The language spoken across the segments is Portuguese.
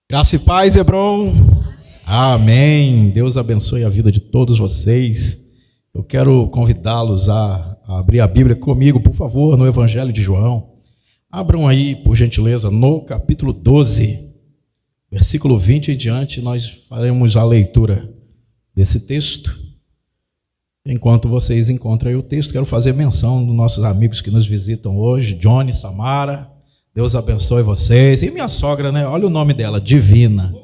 Graça e paz, Hebron. Amém. Deus abençoe a vida de todos vocês. Eu quero convidá-los a abrir a Bíblia comigo, por favor, no Evangelho de João. Abram aí, por gentileza, no capítulo 12, versículo 20 em diante. Nós faremos a leitura desse texto. Enquanto vocês encontram aí o texto, quero fazer menção dos nossos amigos que nos visitam hoje, Johnny, Samara. Deus abençoe vocês. E minha sogra, né? Olha o nome dela, Divina.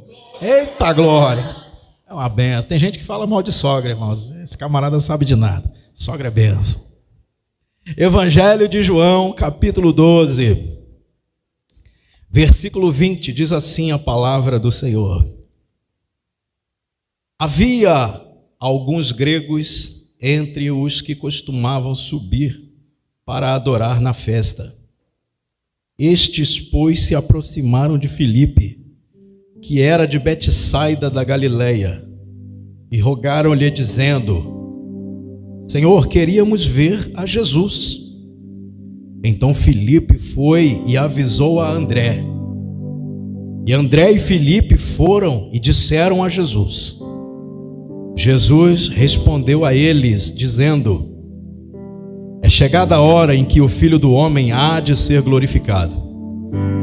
Eita glória! É uma benção. Tem gente que fala mal de sogra, irmãos. Esse camarada não sabe de nada. Sogra é benção. Evangelho de João, capítulo 12, versículo 20, diz assim a palavra do Senhor. Havia alguns gregos entre os que costumavam subir para adorar na festa. Estes, pois, se aproximaram de Filipe, que era de Betsaida da Galileia, e rogaram-lhe, dizendo: Senhor, queríamos ver a Jesus. Então Filipe foi e avisou a André. E André e Filipe foram e disseram a Jesus. Jesus respondeu a eles, dizendo: É chegada a hora em que o Filho do Homem há de ser glorificado.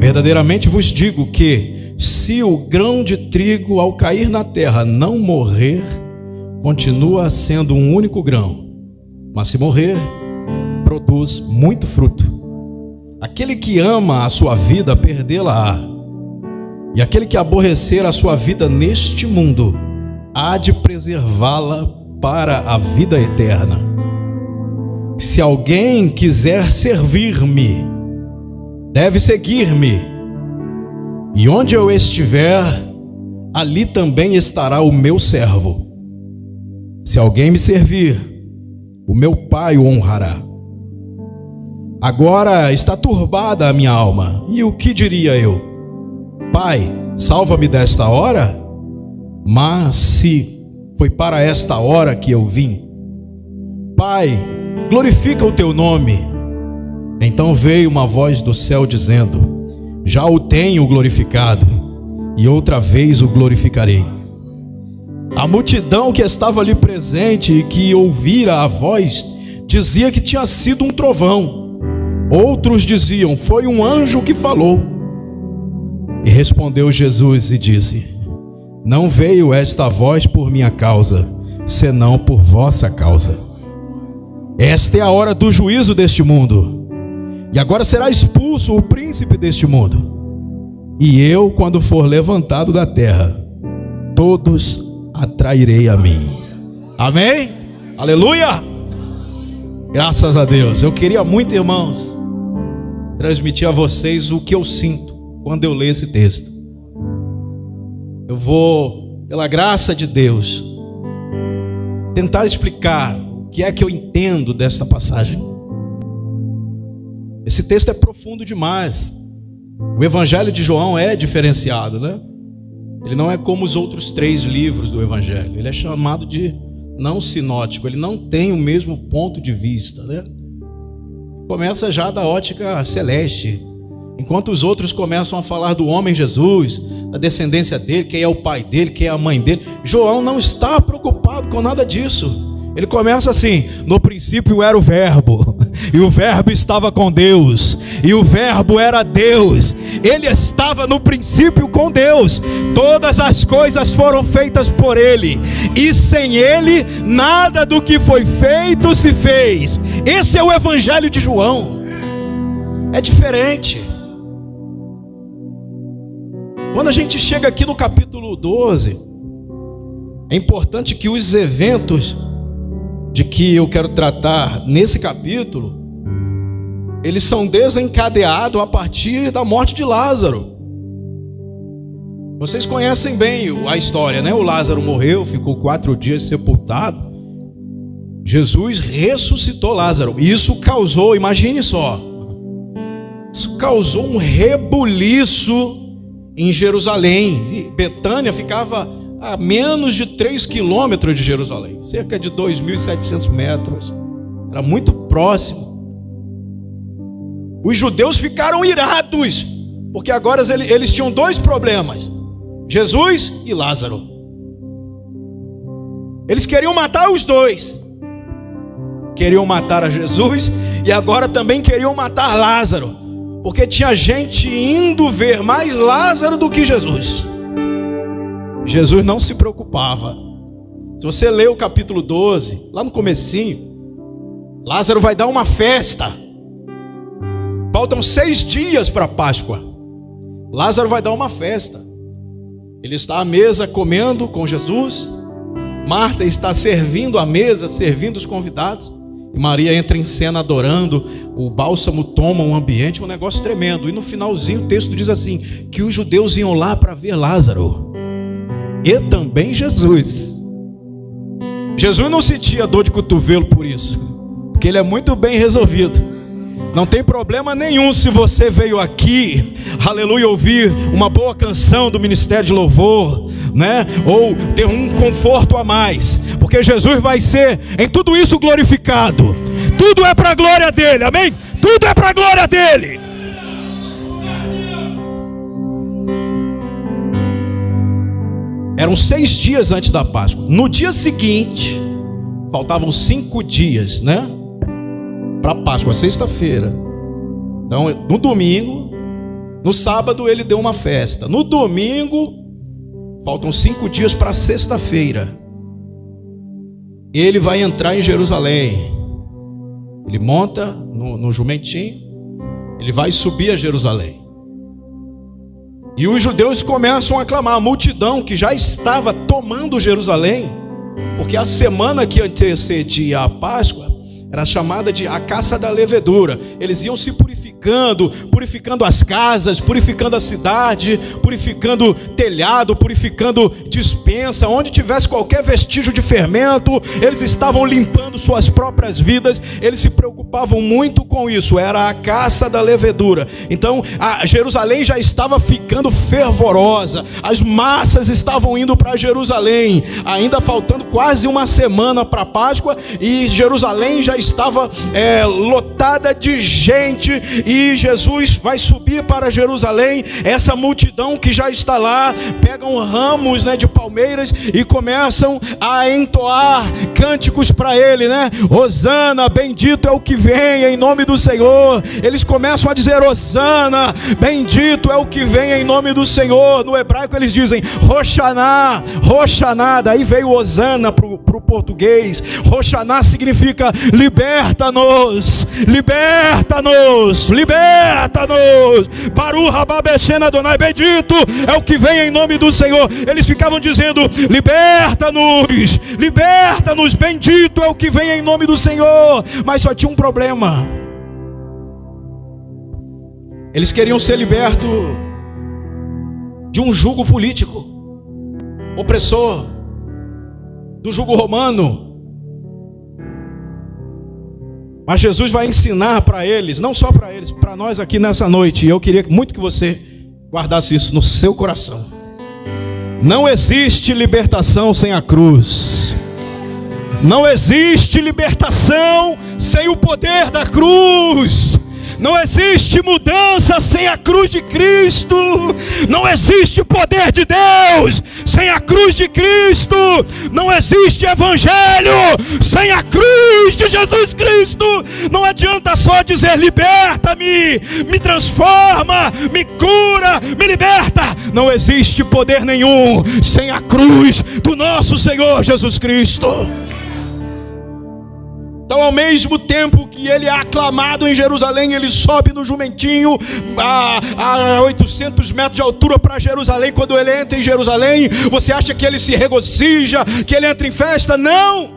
Verdadeiramente vos digo que, se o grão de trigo ao cair na terra não morrer, continua sendo um único grão, mas se morrer, produz muito fruto. Aquele que ama a sua vida, perdê-la-á, e aquele que aborrecer a sua vida neste mundo, há de preservá-la para a vida eterna. Se alguém quiser servir-me, deve seguir-me, e onde eu estiver, ali também estará o meu servo. Se alguém me servir, o meu Pai o honrará. Agora está turbada a minha alma, e o que diria eu? Pai, salva-me desta hora? Mas se foi para esta hora que eu vim. Pai, glorifica o teu nome. Então veio uma voz do céu dizendo: Já o tenho glorificado, e outra vez o glorificarei. A multidão que estava ali presente e que ouvira a voz, dizia que tinha sido um trovão. Outros diziam: Foi um anjo que falou. E respondeu Jesus e disse: Não veio esta voz por minha causa, senão por vossa causa. Esta é a hora do juízo deste mundo. E agora será expulso o príncipe deste mundo. E eu, quando for levantado da terra, todos atrairei a mim. Amém? Aleluia! Graças a Deus. Eu queria muito, irmãos, transmitir a vocês o que eu sinto quando eu leio esse texto. Eu vou, pela graça de Deus, tentar explicar o que é que eu entendo desta passagem. Esse texto é profundo demais. O Evangelho de João é diferenciado, né? Ele não é como os outros 3 livros do Evangelho. Ele é chamado de não sinótico. Ele não tem o mesmo ponto de vista, né? Começa já da ótica celeste. Enquanto os outros começam a falar do homem Jesus, da descendência dele, quem é o pai dele, quem é a mãe dele, João não está preocupado com nada disso. Ele começa assim: no princípio era o verbo, e o verbo estava com Deus, e o verbo era Deus. Ele estava no princípio com Deus. Todas as coisas foram feitas por ele, e sem ele nada do que foi feito se fez. Esse é o Evangelho de João. É diferente. Quando a gente chega aqui no capítulo 12, é importante que os eventos de que eu quero tratar nesse capítulo, eles são desencadeados a partir da morte de Lázaro. Vocês conhecem bem a história, né? O Lázaro morreu, ficou 4 dias sepultado. Jesus ressuscitou Lázaro. E isso causou, imagine só, isso causou um rebuliço em Jerusalém. Betânia ficava a menos de 3 quilômetros de Jerusalém, cerca de 2.700 metros. Era muito próximo. Os judeus ficaram irados, porque agora eles tinham 2 problemas. Jesus e Lázaro. Eles queriam matar os dois. Queriam matar a Jesus e agora também queriam matar Lázaro, porque tinha gente indo ver mais Lázaro do que Jesus. Jesus não se preocupava. Se você ler o capítulo 12, lá no comecinho, Lázaro vai dar uma festa. Faltam 6 dias para a Páscoa. Lázaro vai dar uma festa. Ele está à mesa comendo com Jesus. Marta está servindo a mesa, servindo os convidados. E Maria entra em cena adorando. O bálsamo toma um ambiente, um negócio tremendo. E no finalzinho o texto diz assim: que os judeus iam lá para ver Lázaro e também Jesus. Jesus não sentia dor de cotovelo por isso, porque ele é muito bem resolvido. Não tem problema nenhum se você veio aqui, aleluia, ouvir uma boa canção do Ministério de Louvor, né? Ou ter um conforto a mais, porque Jesus vai ser em tudo isso glorificado. Tudo é para a glória dele, amém? Tudo é para a glória dele. Eram 6 dias antes da Páscoa. No dia seguinte, faltavam 5 dias, né? Para a Páscoa, sexta-feira. Então, no domingo, no sábado ele deu uma festa. No domingo, faltam 5 dias para sexta-feira. Ele vai entrar em Jerusalém. Ele monta no jumentinho. Ele vai subir a Jerusalém. E os judeus começam a clamar, a multidão que já estava tomando Jerusalém, porque a semana que antecedia a Páscoa era chamada de a caça da levedura. Eles iam se purificando as casas, purificando a cidade, purificando telhado, purificando despensa, onde tivesse qualquer vestígio de fermento, eles estavam limpando suas próprias vidas. Eles se preocupavam muito com isso, era a caça da levedura. Então a Jerusalém já estava ficando fervorosa, as massas estavam indo para Jerusalém, ainda faltando quase uma semana para a Páscoa, e Jerusalém já estava lotada de gente, e Jesus vai subir para Jerusalém. Essa multidão que já está lá, pegam ramos, né, de palmeiras e começam a entoar cânticos para ele, né? Hosana, bendito é o que vem em nome do Senhor. Eles começam a dizer Hosana, bendito é o que vem em nome do Senhor. No hebraico eles dizem Roshaná, Roshaná. Daí veio Hosana para o português. Roshaná significa liberta-nos, liberta-nos, liberta-nos. Baruch haba b'shem Adonai, bendito é o que vem em nome do Senhor. Eles ficavam dizendo liberta-nos, liberta-nos, bendito é o que vem em nome do Senhor. Mas só tinha um problema: eles queriam ser libertos de um jugo político opressor, do jugo romano. Mas Jesus vai ensinar para eles, não só para eles, para nós aqui nessa noite. E eu queria muito que você guardasse isso no seu coração. Não existe libertação sem a cruz. Não existe libertação sem o poder da cruz. Não existe mudança sem a cruz de Cristo. Não existe poder de Deus sem a cruz de Cristo. Não existe evangelho sem a cruz de Jesus Cristo. Não adianta só dizer liberta-me, me transforma, me cura, me liberta. Não existe poder nenhum sem a cruz do nosso Senhor Jesus Cristo. Então, ao mesmo tempo que ele é aclamado em Jerusalém, ele sobe no jumentinho a 800 metros de altura para Jerusalém. Quando ele entra em Jerusalém, você acha que ele se regozija, que ele entra em festa? Não!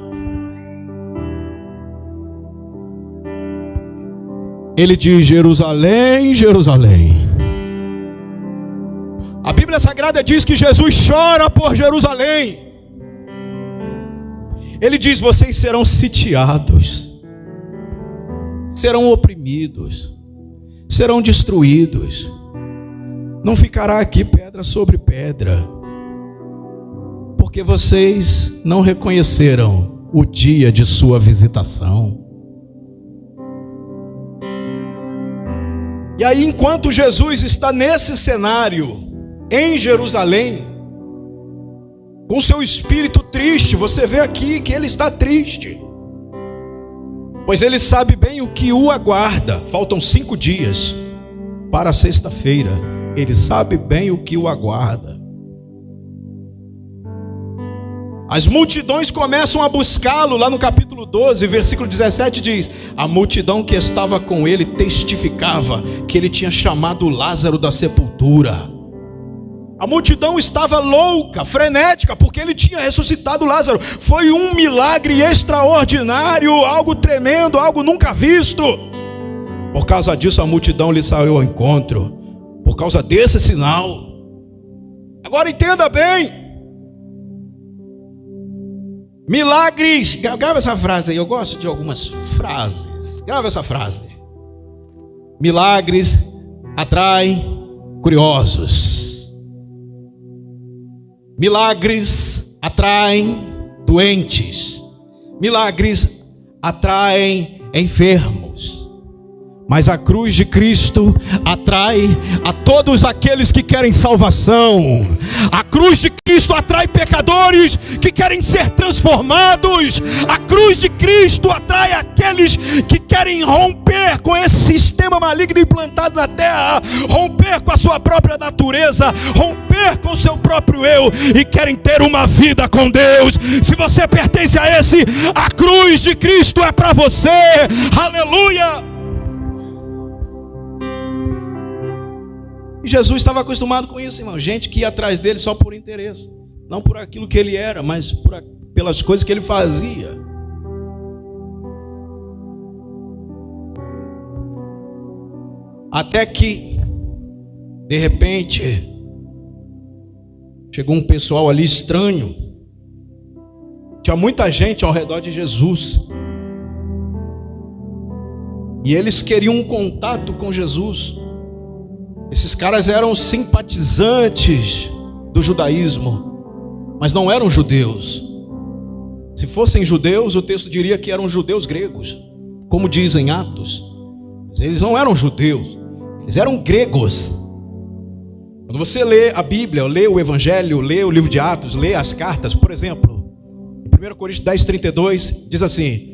Ele diz: Jerusalém, Jerusalém. A Bíblia Sagrada diz que Jesus chora por Jerusalém. Ele diz: vocês serão sitiados, serão oprimidos, serão destruídos. Não ficará aqui pedra sobre pedra, porque vocês não reconheceram o dia de sua visitação. E aí, enquanto Jesus está nesse cenário, em Jerusalém, com seu espírito triste. Você vê aqui que ele está triste, pois ele sabe bem o que o aguarda. Faltam 5 dias para a sexta-feira. Ele sabe bem o que o aguarda. As multidões começam a buscá-lo. Lá no capítulo 12, versículo 17 diz: a multidão que estava com ele testificava que ele tinha chamado Lázaro da sepultura. A multidão estava louca, frenética, porque ele tinha ressuscitado Lázaro. Foi um milagre extraordinário, algo tremendo, algo nunca visto. Por causa disso a multidão lhe saiu ao encontro, por causa desse sinal. Agora entenda bem. Milagres, grava essa frase aí, eu gosto de algumas frases. Grava essa frase. Milagres atraem curiosos. Milagres atraem doentes. Milagres atraem enfermos. Mas a cruz de Cristo atrai a todos aqueles que querem salvação. A cruz de Cristo atrai pecadores que querem ser transformados. A cruz de Cristo atrai aqueles que querem romper com esse sistema maligno implantado na terra, romper com a sua própria natureza, romper com o seu próprio eu e querem ter uma vida com Deus. Se você pertence a esse, a cruz de Cristo é para você. Aleluia! E Jesus estava acostumado com isso, irmão. Gente que ia atrás dele só por interesse, não por aquilo que ele era, mas pelas coisas que ele fazia. Até que, de repente, chegou um pessoal ali estranho. Tinha muita gente ao redor de Jesus, e eles queriam um contato com Jesus. Esses caras eram simpatizantes do judaísmo, mas não eram judeus. Se fossem judeus, o texto diria que eram judeus gregos, como dizem Atos. Mas eles não eram judeus, eles eram gregos. Quando você lê a Bíblia, lê o Evangelho, lê o livro de Atos, lê as cartas, por exemplo, em 1 Coríntios 10:32, diz assim: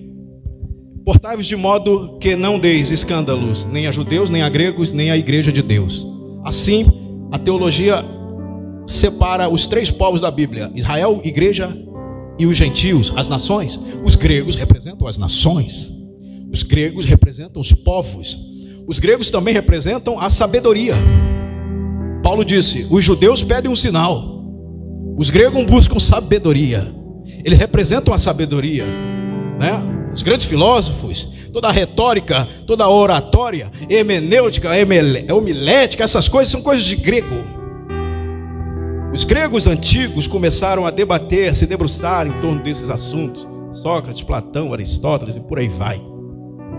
portai-vos de modo que não deis escândalos nem a judeus, nem a gregos, nem a igreja de Deus. Assim, a teologia separa os 3 povos da Bíblia: Israel, igreja e os gentios, as nações. Os gregos representam as nações. Os gregos representam os povos. Os gregos também representam a sabedoria. Paulo disse: os judeus pedem um sinal, os gregos buscam sabedoria. Eles representam a sabedoria, né? Os grandes filósofos, toda a retórica, toda a oratória, hermenêutica, homilética, essas coisas são coisas de grego. Os gregos antigos começaram a debater, a se debruçar em torno desses assuntos. Sócrates, Platão, Aristóteles e por aí vai.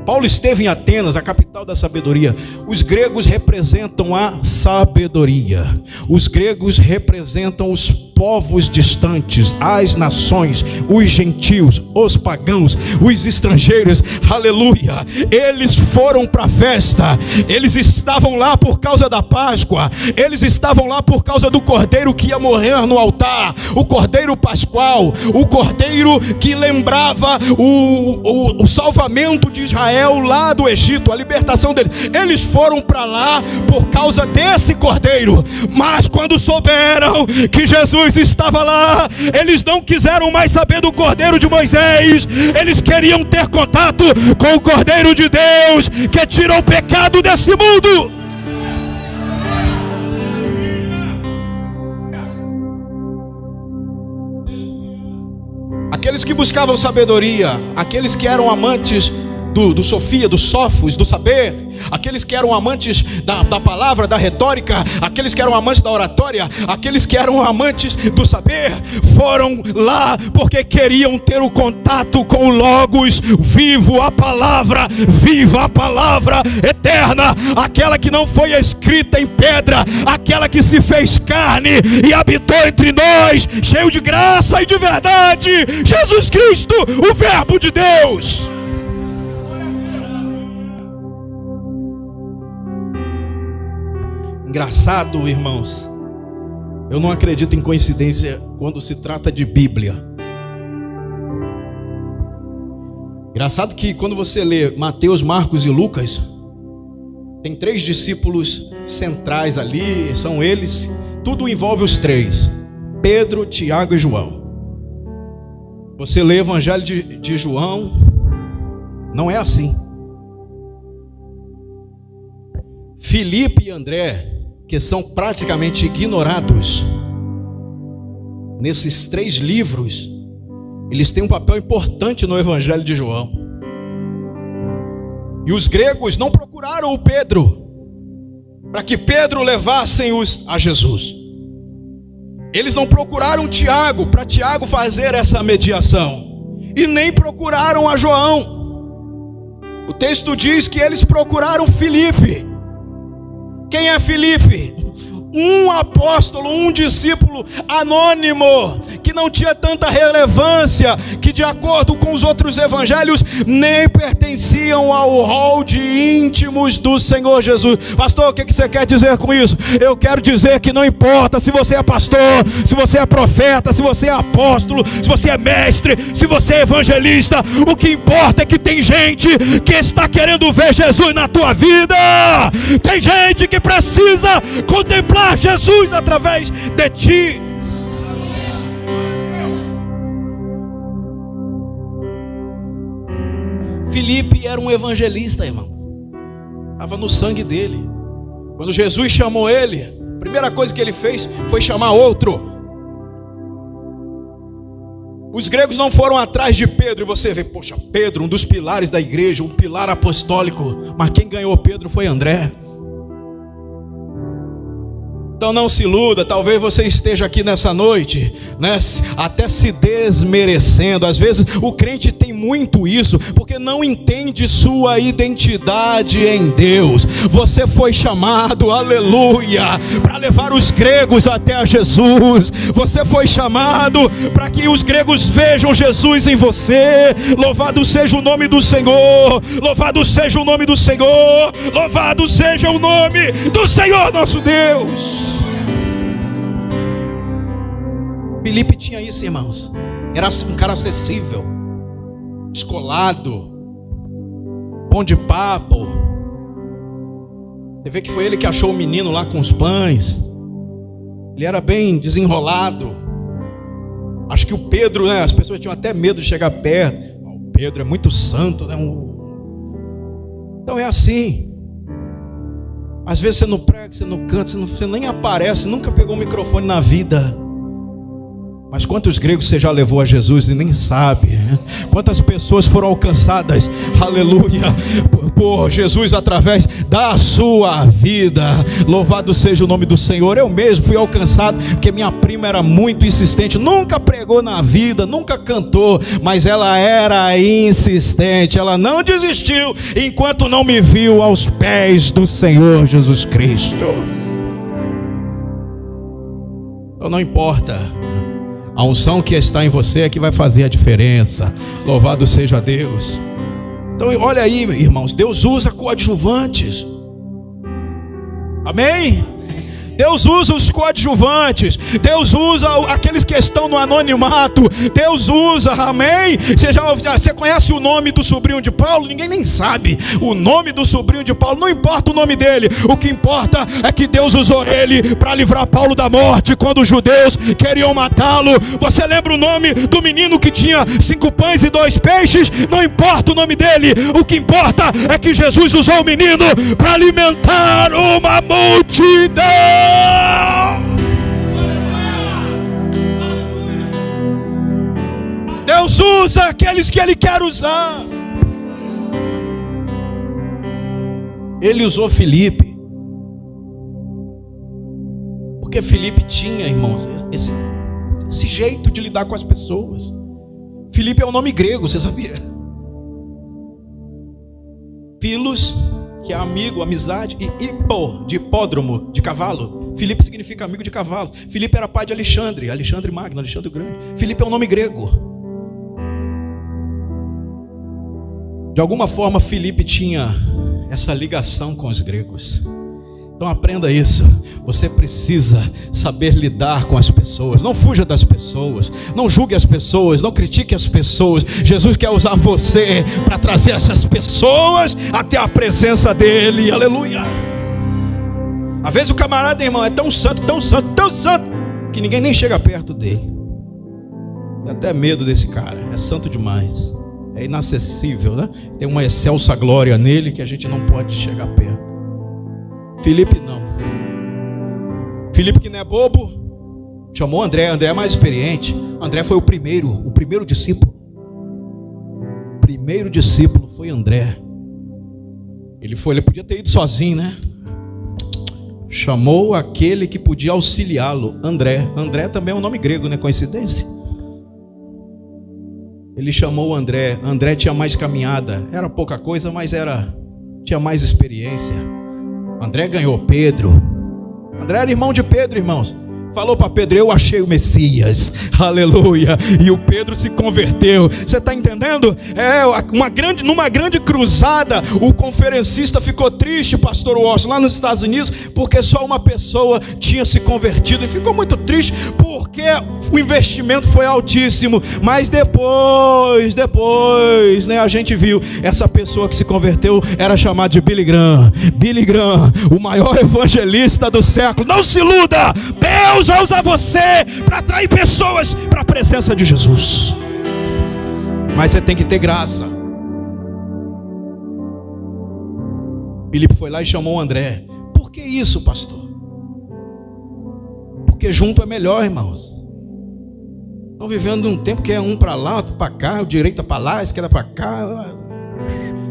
Paulo esteve em Atenas, a capital da sabedoria. Os gregos representam a sabedoria. Os gregos representam os povos distantes, as nações, os gentios, os pagãos, os estrangeiros. Aleluia! Eles foram para a festa. Eles estavam lá por causa da Páscoa. Eles estavam lá por causa do cordeiro que ia morrer no altar, o cordeiro pascual, o cordeiro que lembrava o salvamento de Israel lá do Egito, a libertação deles. Eles foram para lá por causa desse cordeiro. Mas quando souberam que Jesus estava lá, eles não quiseram mais saber do cordeiro de Moisés. Eles queriam ter contato com o cordeiro de Deus que tira o pecado desse mundo. Aqueles que buscavam sabedoria, aqueles que eram amantes do sofia, do sofos, do saber, aqueles que eram amantes da palavra, da retórica, aqueles que eram amantes da oratória, aqueles que eram amantes do saber, foram lá porque queriam ter o contato com o Logos vivo, a palavra viva, a palavra eterna, aquela que não foi escrita em pedra, aquela que se fez carne e habitou entre nós, cheio de graça e de verdade, Jesus Cristo, o Verbo de Deus. Engraçado, irmãos, Eu não acredito em coincidência quando se trata de Bíblia. Engraçado que quando você lê Mateus, Marcos e Lucas, tem 3 discípulos centrais ali, são eles, tudo envolve os 3: Pedro, Tiago e João. Você lê o Evangelho de João, não é assim. Filipe e André, que são praticamente ignorados nesses 3 livros, eles têm um papel importante no Evangelho de João. E os gregos não procuraram o Pedro para que Pedro levassem-os a Jesus. Eles não procuraram Tiago para Tiago fazer essa mediação, e nem procuraram a João. O texto diz que eles procuraram Filipe. Quem é Filipe? Um apóstolo, um discípulo anônimo, que não tinha tanta relevância, que de acordo com os outros evangelhos, nem pertenciam ao rol de íntimos do Senhor Jesus. Pastor, o que você quer dizer com isso? Eu quero dizer que não importa se você é pastor, se você é profeta, se você é apóstolo, se você é mestre, se você é evangelista, o que importa é que tem gente que está querendo ver Jesus na tua vida. Tem gente que precisa contemplar Jesus através de ti. Filipe era um evangelista, irmão. Estava no sangue dele. Quando Jesus chamou ele, a primeira coisa que ele fez foi chamar outro. Os gregos não foram atrás de Pedro. E você vê, poxa, Pedro, um dos pilares da igreja, um pilar apostólico. Mas quem ganhou Pedro foi André. Então não se iluda, talvez você esteja aqui nessa noite, né, até se desmerecendo. Às vezes o crente tem muito isso, porque não entende sua identidade em Deus. Você foi chamado, aleluia, para levar os gregos até a Jesus. Você foi chamado para que os gregos vejam Jesus em você. Louvado seja o nome do Senhor, louvado seja o nome do Senhor, louvado seja o nome do Senhor nosso Deus. Filipe tinha isso, irmãos. Era um cara acessível, descolado, bom de papo. Você vê que foi ele que achou o menino lá com os pães. Ele era bem desenrolado. Acho que o Pedro, né, as pessoas tinham até medo de chegar perto. O Pedro é muito santo, né? Então é assim. Às vezes você não prega, você não canta, você nem aparece, nunca pegou um microfone na vida. Mas quantos gregos você já levou a Jesus e nem sabe, né? Quantas pessoas foram alcançadas, aleluia, por Jesus através da sua vida. Louvado seja o nome do Senhor. Eu mesmo fui alcançado porque minha prima era muito insistente, nunca pregou na vida, nunca cantou, mas ela era insistente. Ela não desistiu enquanto não me viu aos pés do Senhor Jesus Cristo. Então não importa, a unção que está em você é que vai fazer a diferença. Louvado seja Deus. Então olha aí, irmãos, Deus usa coadjuvantes. Amém? Deus usa os coadjuvantes. Deus usa aqueles que estão no anonimato. Deus usa, amém? Você conhece o nome do sobrinho de Paulo? Ninguém nem sabe o nome do sobrinho de Paulo. Não importa o nome dele. O que importa é que Deus usou ele para livrar Paulo da morte quando os judeus queriam matá-lo. Você lembra o nome do menino que tinha 5 pães e 2 peixes? Não importa o nome dele. O que importa é que Jesus usou o menino para alimentar uma multidão. Deus usa aqueles que Ele quer usar. Ele usou Filipe, porque Filipe tinha, irmãos, esse jeito de lidar com as pessoas. Filipe é um nome grego, você sabia? Filos, que é amigo, amizade, e hipo, de hipódromo, de cavalo. Filipe significa amigo de cavalo. Filipe era pai de Alexandre, Alexandre Magno, Alexandre o Grande. Filipe é um nome grego. De alguma forma Filipe tinha essa ligação com os gregos. Então aprenda isso. Você precisa saber lidar com as pessoas. Não fuja das pessoas, não julgue as pessoas, não critique as pessoas. Jesus quer usar você para trazer essas pessoas até a presença dele. Aleluia. Às vezes o camarada, irmão, é tão santo, tão santo, tão santo, que ninguém nem chega perto dele. Tem até medo desse cara. É santo demais, é inacessível, né? Tem uma excelsa glória nele que a gente não pode chegar perto. Filipe não. Filipe, que não é bobo, chamou André. André é mais experiente. André foi o primeiro discípulo. O primeiro discípulo foi André. Ele podia ter ido sozinho, né? Chamou aquele que podia auxiliá-lo, André. André também é um nome grego, não é coincidência? Ele chamou André. André tinha mais caminhada. Era pouca coisa, mas tinha mais experiência. André ganhou Pedro. André era irmão de Pedro, irmãos. Falou para Pedro: eu achei o Messias, aleluia. E o Pedro se converteu. Você está entendendo? Numa grande cruzada, o conferencista ficou triste, pastor Washington, lá nos Estados Unidos, porque só uma pessoa tinha se convertido. E ficou muito triste, porque o investimento foi altíssimo. Mas depois, né, a gente viu, essa pessoa que se converteu era chamada de Billy Graham. Billy Graham, o maior evangelista do século. Não se iluda, Deus vai usar você para atrair pessoas para a presença de Jesus. Mas você tem que ter graça. Filipe foi lá e chamou o André. Por que isso, pastor? Porque junto é melhor, irmãos. Estão vivendo um tempo que é um para lá, outro para cá, o direita para lá, a esquerda para cá.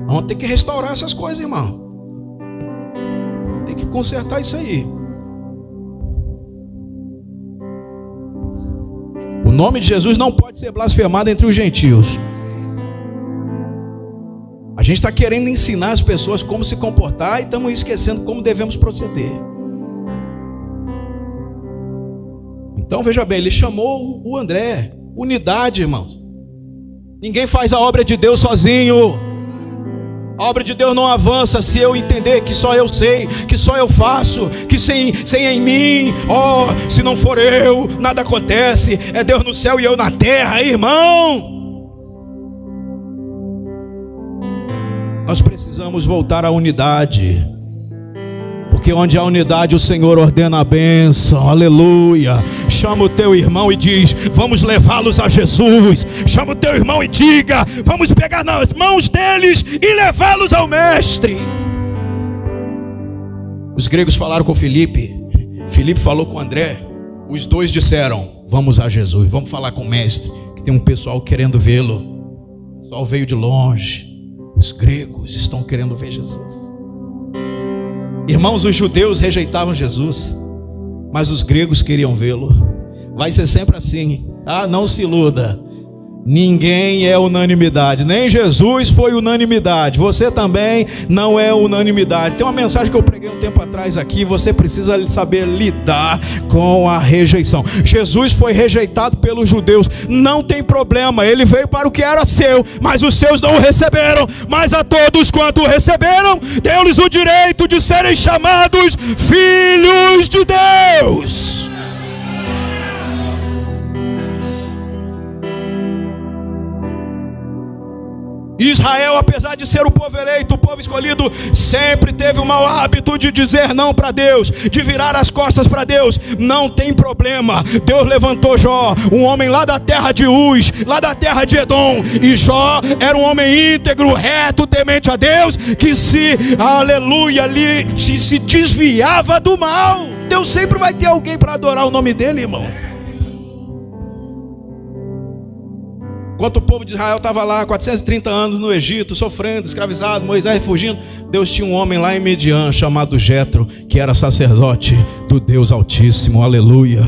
Vamos ter que restaurar essas coisas, irmão. Tem que consertar isso aí. O nome de Jesus não pode ser blasfemado entre os gentios. A gente está querendo ensinar as pessoas como se comportar e estamos esquecendo como devemos proceder. Então veja bem, ele chamou o André. Unidade, irmãos. Ninguém faz a obra de Deus sozinho. A obra de Deus não avança se eu entender que só eu sei, que só eu faço, que sem em mim, se não for eu, nada acontece. É Deus no céu e eu na terra, irmão. Nós precisamos voltar à unidade, porque onde há unidade o Senhor ordena a bênção, aleluia. Chama o teu irmão e diz: vamos levá-los a Jesus. Chama o teu irmão e diga: vamos pegar nas mãos deles e levá-los ao mestre. Os gregos falaram com Filipe, Filipe falou com André. Os dois disseram: vamos a Jesus, vamos falar com o mestre, que tem um pessoal querendo vê-lo. O pessoal veio de longe. Os gregos estão querendo ver Jesus. Irmãos, os judeus rejeitavam Jesus, mas os gregos queriam vê-lo. Vai ser sempre assim, tá? Não se iluda. Ninguém é unanimidade. Nem Jesus foi unanimidade. Você também não é unanimidade. Tem uma mensagem que eu preguei um tempo atrás aqui. Você precisa saber lidar com a rejeição. Jesus foi rejeitado pelos judeus. Não tem problema. Ele veio para o que era seu, mas os seus não o receberam. Mas a todos quanto o receberam, deu-lhes o direito de serem chamados filhos de Deus. Israel, apesar de ser o povo eleito, o povo escolhido, sempre teve o mau hábito de dizer não para Deus, de virar as costas para Deus. Não tem problema. Deus levantou Jó, um homem lá da terra de Uz, lá da terra de Edom. E Jó era um homem íntegro, reto, temente a Deus, que se desviava do mal. Deus sempre vai ter alguém para adorar o nome dele, irmãos. Enquanto o povo de Israel estava lá 430 anos no Egito, sofrendo, escravizado, Moisés fugindo, Deus tinha um homem lá em Midian chamado Jetro, que era sacerdote do Deus Altíssimo, aleluia.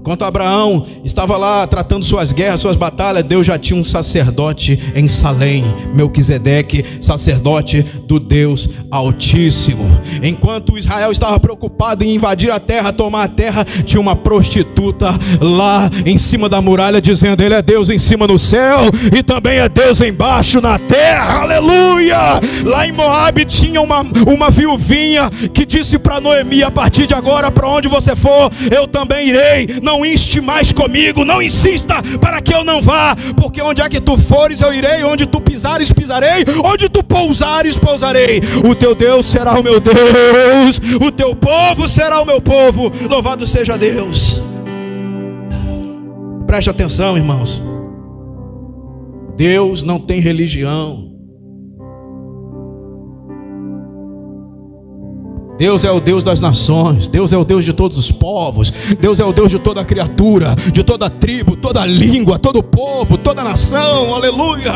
Enquanto Abraão estava lá tratando suas guerras, suas batalhas, Deus já tinha um sacerdote em Salém, Melquisedeque, sacerdote do Deus Altíssimo. Enquanto Israel estava preocupado em invadir a terra, tomar a terra, tinha uma prostituta lá em cima da muralha dizendo: Ele é Deus em cima no céu e também é Deus embaixo na terra, aleluia. Lá em Moabe tinha uma viuvinha que disse para Noemi: a partir de agora, para onde você for, eu também irei. Não inste mais comigo, não insista para que eu não vá, porque onde é que tu fores eu irei, onde tu pisares pisarei, onde tu pousares pousarei. O teu Deus será o meu Deus, o teu povo será o meu povo. Louvado seja Deus. Preste atenção, irmãos. Deus não tem religião. Deus é o Deus das nações, Deus é o Deus de todos os povos, Deus é o Deus de toda criatura, de toda tribo, toda língua, todo povo, toda nação, aleluia.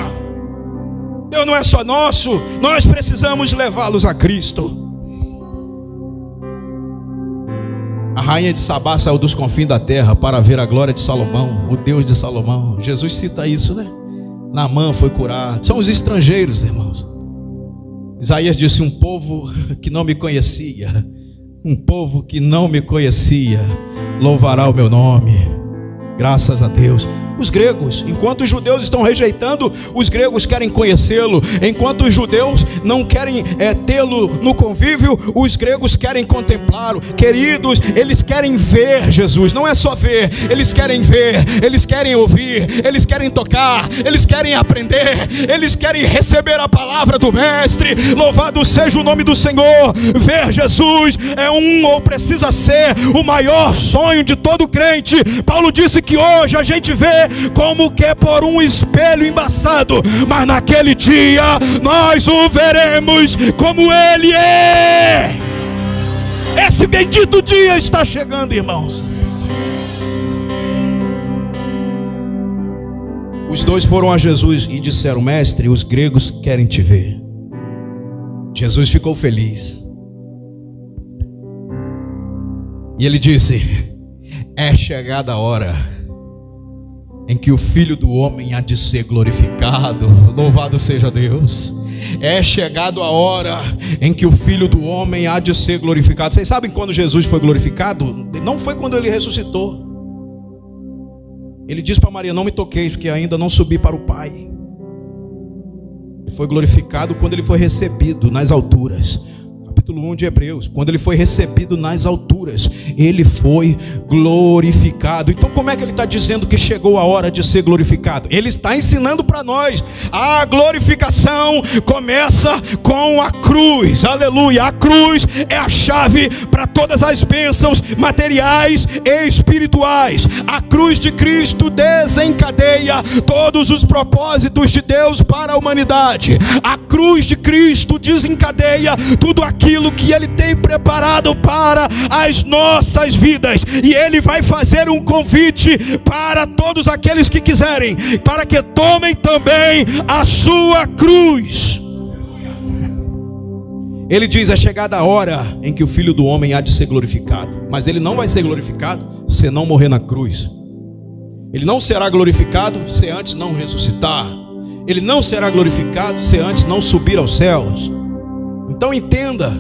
Deus não é só nosso, nós precisamos levá-los a Cristo. A rainha de Sabá saiu dos confins da terra para ver a glória de Salomão, o Deus de Salomão. Jesus cita isso, né? Naamã foi curado. São os estrangeiros, irmãos. Isaías disse: um povo que não me conhecia, um povo que não me conhecia, louvará o meu nome. Graças a Deus. Os gregos, enquanto os judeus estão rejeitando, os gregos querem conhecê-lo. Enquanto os judeus não querem tê-lo no convívio, os gregos querem contemplá-lo. Queridos, eles querem ver Jesus. Não é só ver, eles querem ver, eles querem ouvir, eles querem tocar, eles querem aprender, eles querem receber a palavra do Mestre. Louvado seja o nome do Senhor. Ver Jesus é ou precisa ser o maior sonho de todo crente. Paulo disse que hoje a gente vê como que por um espelho embaçado, mas naquele dia nós o veremos como Ele é. Esse bendito dia está chegando, irmãos. Os dois foram a Jesus e disseram: Mestre, os gregos querem te ver. Jesus ficou feliz e ele disse: é chegada a hora em que o Filho do Homem há de ser glorificado. Louvado seja Deus. É chegado a hora em que o Filho do Homem há de ser glorificado. Vocês sabem quando Jesus foi glorificado? Não foi quando ele ressuscitou. Ele disse para Maria: não me toqueis, porque ainda não subi para o Pai. Ele foi glorificado quando ele foi recebido nas alturas. Capítulo 1 de Hebreus, quando ele foi recebido nas alturas, ele foi glorificado. Então como é que ele está dizendo que chegou a hora de ser glorificado? Ele está ensinando para nós. A glorificação começa com a cruz, aleluia. A cruz é a chave para todas as bênçãos materiais e espirituais. A cruz de Cristo desencadeia todos os propósitos de Deus para a humanidade. A cruz de Cristo desencadeia tudo aquilo que Ele tem preparado para as nossas vidas. E Ele vai fazer um convite para todos aqueles que quiserem, para que tomem também a sua cruz. Ele diz: é chegada a hora em que o Filho do Homem há de ser glorificado. Mas Ele não vai ser glorificado se não morrer na cruz. Ele não será glorificado se antes não ressuscitar. Ele não será glorificado se antes não subir aos céus. Então entenda,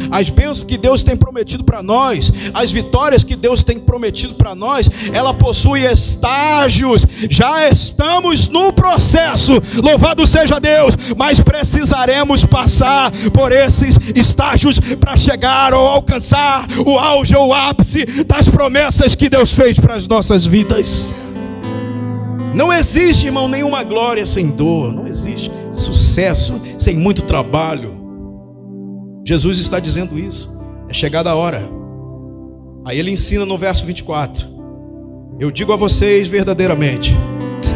as bênçãos que Deus tem prometido para nós, as vitórias que Deus tem prometido para nós, ela possui estágios. Já estamos no processo, louvado seja Deus, mas precisaremos passar por esses estágios para chegar ou alcançar o auge ou o ápice das promessas que Deus fez para as nossas vidas. Não existe, irmão, nenhuma glória sem dor. Não existe sucesso sem muito trabalho. Jesus está dizendo isso. É chegada a hora. Aí ele ensina no verso 24: eu digo a vocês verdadeiramente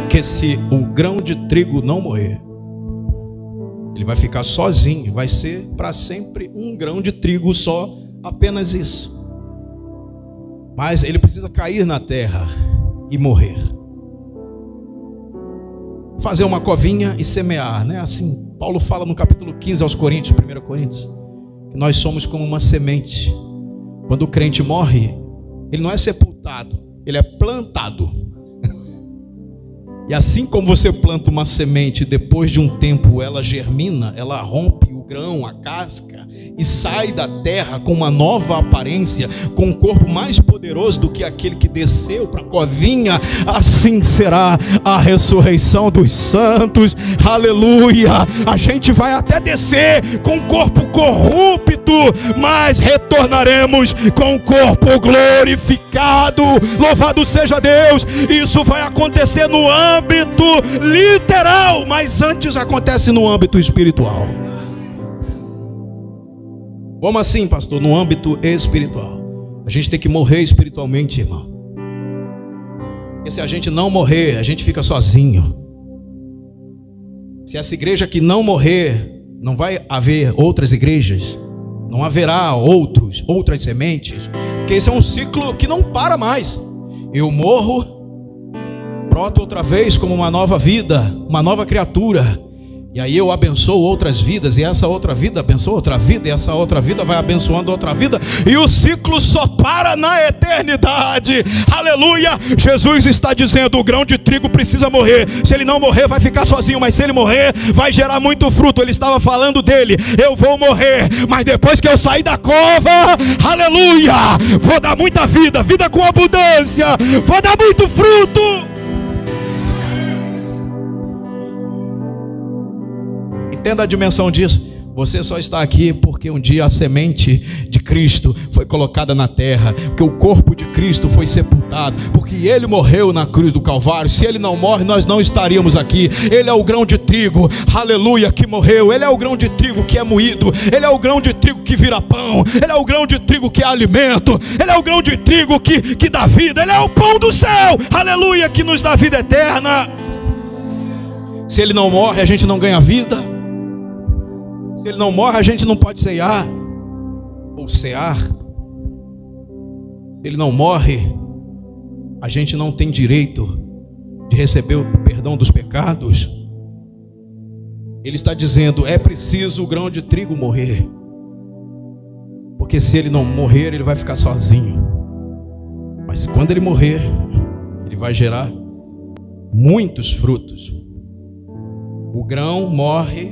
que se o grão de trigo não morrer, ele vai ficar sozinho. Vai ser para sempre um grão de trigo só, apenas isso. Mas ele precisa cair na terra e morrer. Fazer uma covinha e semear, né? Assim, Paulo fala no capítulo 15 aos Coríntios, 1 Coríntios, que nós somos como uma semente. Quando o crente morre, ele não é sepultado, ele é plantado. E assim como você planta uma semente, depois de um tempo ela germina, ela rompe o grão, a casca, e sai da terra com uma nova aparência, com um corpo mais poderoso do que aquele que desceu para a covinha, assim será a ressurreição dos santos. Aleluia! A gente vai até descer com um corpo corrupto, mas retornaremos com um corpo glorificado. Louvado seja Deus! Isso vai acontecer no âmbito literal, mas antes acontece no âmbito espiritual. Como assim, pastor? No âmbito espiritual. A gente tem que morrer espiritualmente, irmão. Porque se a gente não morrer, a gente fica sozinho. Se essa igreja aqui não morrer, não vai haver outras igrejas. Não haverá outras sementes. Porque esse é um ciclo que não para mais. Eu morro, broto outra vez como uma nova vida, uma nova criatura. E aí eu abençoo outras vidas, e essa outra vida abençoa outra vida, e essa outra vida vai abençoando outra vida, e o ciclo só para na eternidade. Aleluia! Jesus está dizendo: o grão de trigo precisa morrer. Se ele não morrer, vai ficar sozinho, mas se ele morrer, vai gerar muito fruto. Ele estava falando dele: eu vou morrer, mas depois que eu sair da cova, aleluia, vou dar muita vida, vida com abundância, vou dar muito fruto. Entenda a dimensão disso. Você só está aqui porque um dia a semente de Cristo foi colocada na terra, porque o corpo de Cristo foi sepultado, porque ele morreu na cruz do Calvário. Se ele não morre, nós não estaríamos aqui. Ele é o grão de trigo, aleluia, que morreu. Ele é o grão de trigo que é moído. Ele é o grão de trigo que vira pão. Ele é o grão de trigo que é alimento. Ele é o grão de trigo que dá vida. Ele é o pão do céu, aleluia, que nos dá vida eterna. Se ele não morre, a gente não ganha vida. Se ele não morre, a gente não pode cear ou cear. Se ele não morre, a gente não tem direito de receber o perdão dos pecados. Ele está dizendo: é preciso o grão de trigo morrer, porque se ele não morrer, ele vai ficar sozinho. Mas quando ele morrer, ele vai gerar muitos frutos. O grão morre,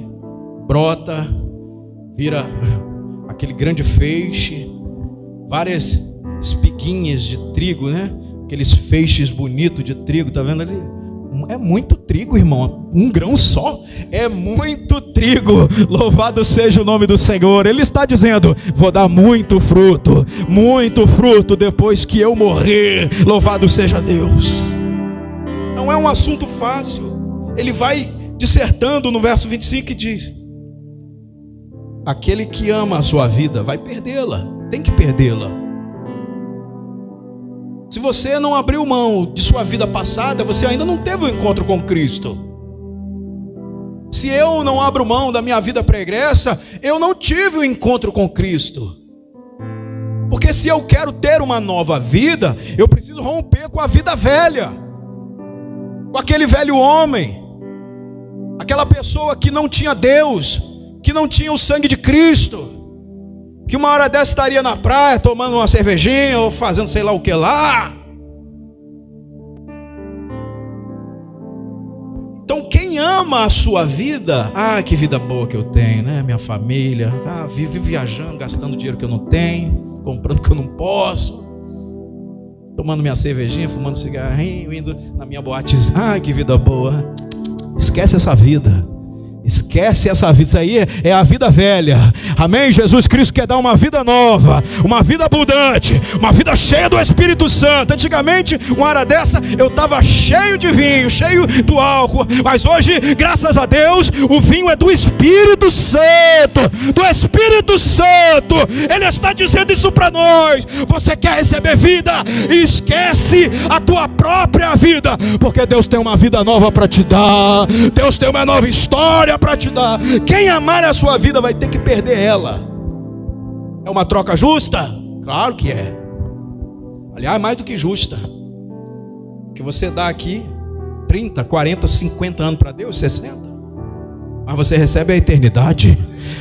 brota, vira aquele grande feixe, várias espiguinhas de trigo, né? Aqueles feixes bonitos de trigo, tá vendo ali? É muito trigo, irmão. Um grão só é muito trigo. Louvado seja o nome do Senhor. Ele está dizendo: vou dar muito fruto depois que eu morrer. Louvado seja Deus. Não é um assunto fácil. Ele vai dissertando no verso 25 e diz: aquele que ama a sua vida vai perdê-la, tem que perdê-la. Se você não abriu mão de sua vida passada, você ainda não teve um encontro com Cristo. Se eu não abro mão da minha vida pregressa, eu não tive um encontro com Cristo. Porque se eu quero ter uma nova vida, eu preciso romper com a vida velha, com aquele velho homem, aquela pessoa que não tinha Deus, que não tinha o sangue de Cristo, que uma hora dessa estaria na praia tomando uma cervejinha ou fazendo sei lá o que lá. Então quem ama a sua vida, que vida boa que eu tenho, né? Minha família, vive viajando, gastando dinheiro que eu não tenho, comprando o que eu não posso, tomando minha cervejinha, fumando cigarrinho, indo na minha boate. Que vida boa. Esquece essa vida. Esquece essa vida. Isso aí é a vida velha. Amém? Jesus Cristo quer dar uma vida nova, uma vida abundante, uma vida cheia do Espírito Santo. Antigamente, uma hora dessa, eu estava cheio de vinho, cheio do álcool. Mas hoje, graças a Deus, o vinho é do Espírito Santo. Do Espírito Santo. Ele está dizendo isso para nós. Você quer receber vida? Esquece a tua própria vida, porque Deus tem uma vida nova para te dar. Deus tem uma nova história para te dar. Quem amar a sua vida vai ter que perder ela. É uma troca justa? Claro que é. Aliás, mais do que justa. Que você dá aqui 30, 40, 50 anos para Deus, 60. Mas você recebe a eternidade.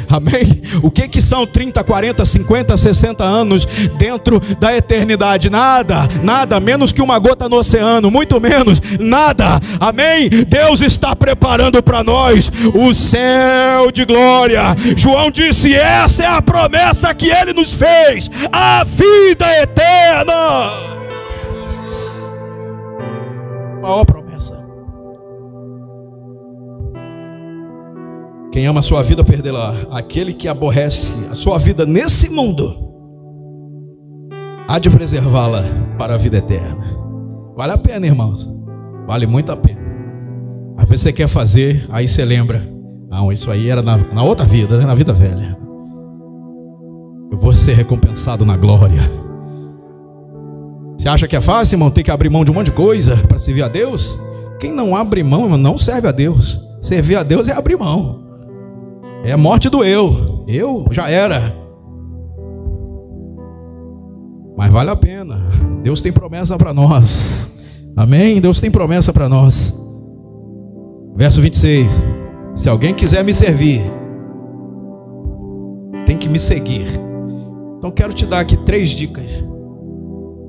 Amém? O que são 30, 40, 50, 60 anos dentro da eternidade? Nada, nada, menos que uma gota no oceano, muito menos, nada. Amém? Deus está preparando para nós o céu de glória. João disse: essa é a promessa que Ele nos fez, a vida eterna. Qual a promessa? Quem ama a sua vida perdê-la. Aquele que aborrece a sua vida nesse mundo há de preservá-la para a vida eterna. Vale a pena, irmãos. Vale muito a pena. Às vezes você quer fazer, aí você lembra: não, isso aí era na outra vida, né? Na vida velha. Eu vou ser recompensado na glória. Você acha que é fácil, irmão, ter que abrir mão de um monte de coisa para servir a Deus? Quem não abre mão, irmão, não serve a Deus. Servir a Deus é abrir mão. É a morte do eu. Eu já era. Mas vale a pena. Deus tem promessa para nós. Amém? Deus tem promessa para nós. Verso 26. Se alguém quiser me servir, tem que me seguir. Então quero te dar aqui 3 dicas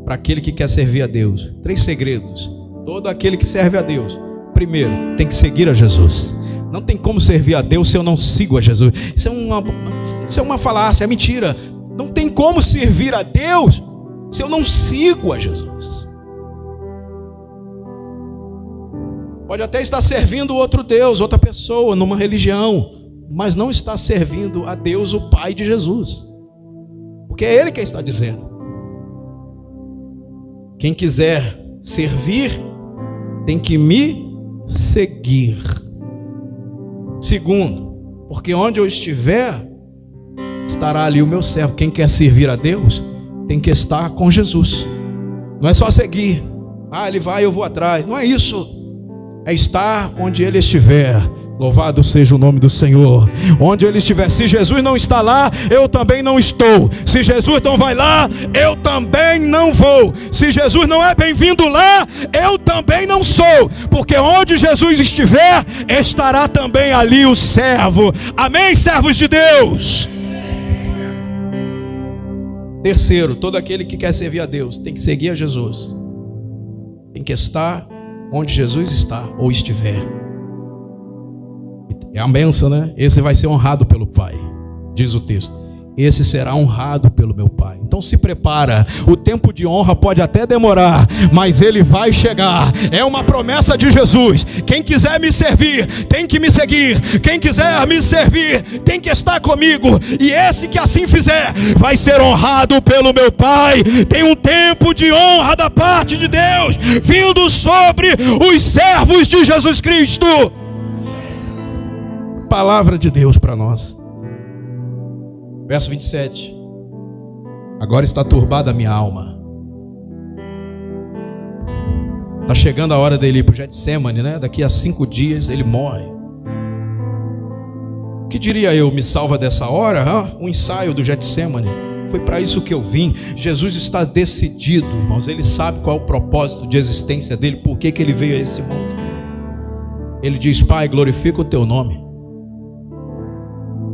para aquele que quer servir a Deus. 3 segredos. Todo aquele que serve a Deus, primeiro, tem que seguir a Jesus. Não tem como servir a Deus se eu não sigo a Jesus. Isso é uma falácia, é mentira. Não tem como servir a Deus se eu não sigo a Jesus. Pode até estar servindo outro Deus, outra pessoa, numa religião, mas não está servindo a Deus, o Pai de Jesus. Porque é Ele quem está dizendo. Quem quiser servir, tem que me seguir. Segundo, porque onde eu estiver, estará ali o meu servo. Quem quer servir a Deus, tem que estar com Jesus. Não é só seguir. Ele vai, eu vou atrás. Não é isso. É estar onde Ele estiver. Louvado seja o nome do Senhor. Onde Ele estiver. Se Jesus não está lá, eu também não estou. Se Jesus não vai lá, eu também não vou. Se Jesus não é bem-vindo lá, eu também não sou. Porque onde Jesus estiver, estará também ali o servo. Amém, servos de Deus? Terceiro, todo aquele que quer servir a Deus tem que seguir a Jesus. Tem que estar onde Jesus está ou estiver. É a bênção, né? Esse vai ser honrado pelo Pai, diz o texto. Esse será honrado pelo meu Pai. Então se prepara. O tempo de honra pode até demorar, mas ele vai chegar. É uma promessa de Jesus. Quem quiser me servir, tem que me seguir. Quem quiser me servir, tem que estar comigo. E esse que assim fizer, vai ser honrado pelo meu Pai. Tem um tempo de honra da parte de Deus vindo sobre os servos de Jesus Cristo. Palavra de Deus para nós. Verso 27. Agora está turbada a minha alma. Está chegando a hora dele ir para o Getsemane, né? Daqui a 5 dias ele morre. O que diria eu? Me salva dessa hora? Um ensaio do Getsemane. Foi para isso que eu vim. Jesus está decidido, irmãos. Ele sabe qual é o propósito de existência dele. Por que ele veio a esse mundo. Ele diz: Pai, glorifica o teu nome.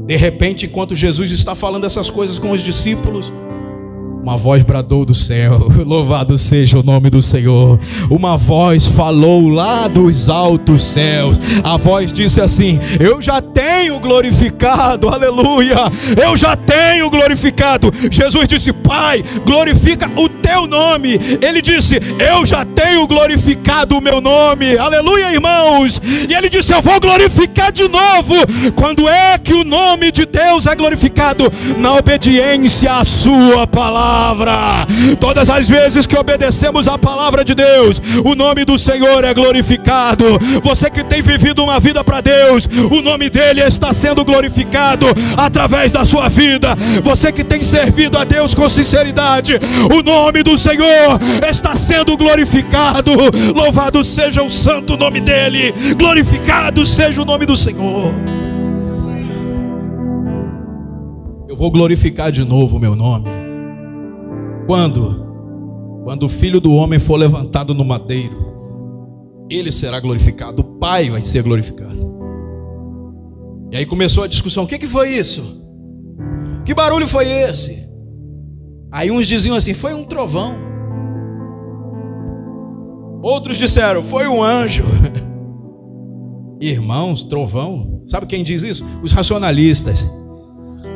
De repente, enquanto Jesus está falando essas coisas com os discípulos, uma voz bradou do céu: louvado seja o nome do Senhor. Uma voz falou lá dos altos céus. A voz disse assim: eu já tenho glorificado, aleluia, eu já tenho glorificado. Jesus disse: Pai, glorifica o teu nome. Ele disse: eu já tenho glorificado o meu nome, aleluia, irmãos. E ele disse: eu vou glorificar de novo. Quando é que o nome de Deus é glorificado? Na obediência à sua palavra. Todas as vezes que obedecemos à palavra de Deus, o nome do Senhor é glorificado. Você que tem vivido uma vida para Deus, o nome dele está sendo glorificado através da sua vida. Você que tem servido a Deus com sinceridade, o nome do Senhor está sendo glorificado. Louvado seja o santo nome dele. Glorificado seja o nome do Senhor. Eu vou glorificar de novo o meu nome. Quando o Filho do Homem for levantado no madeiro, ele será glorificado, o Pai vai ser glorificado. E aí começou a discussão: o que foi isso? Que barulho foi esse? Aí uns diziam assim: foi um trovão. Outros disseram: foi um anjo. Irmãos, trovão, sabe quem diz isso? Os racionalistas.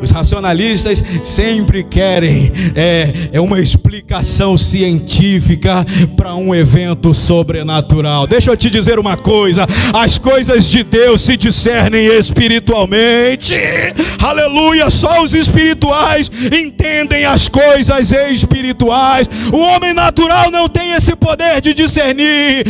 Os racionalistas sempre querem uma explicação científica para um evento sobrenatural. Deixa eu te dizer uma coisa: as coisas de Deus se discernem espiritualmente. Aleluia! Só os espirituais entendem as coisas espirituais. O homem natural não tem esse poder de discernir.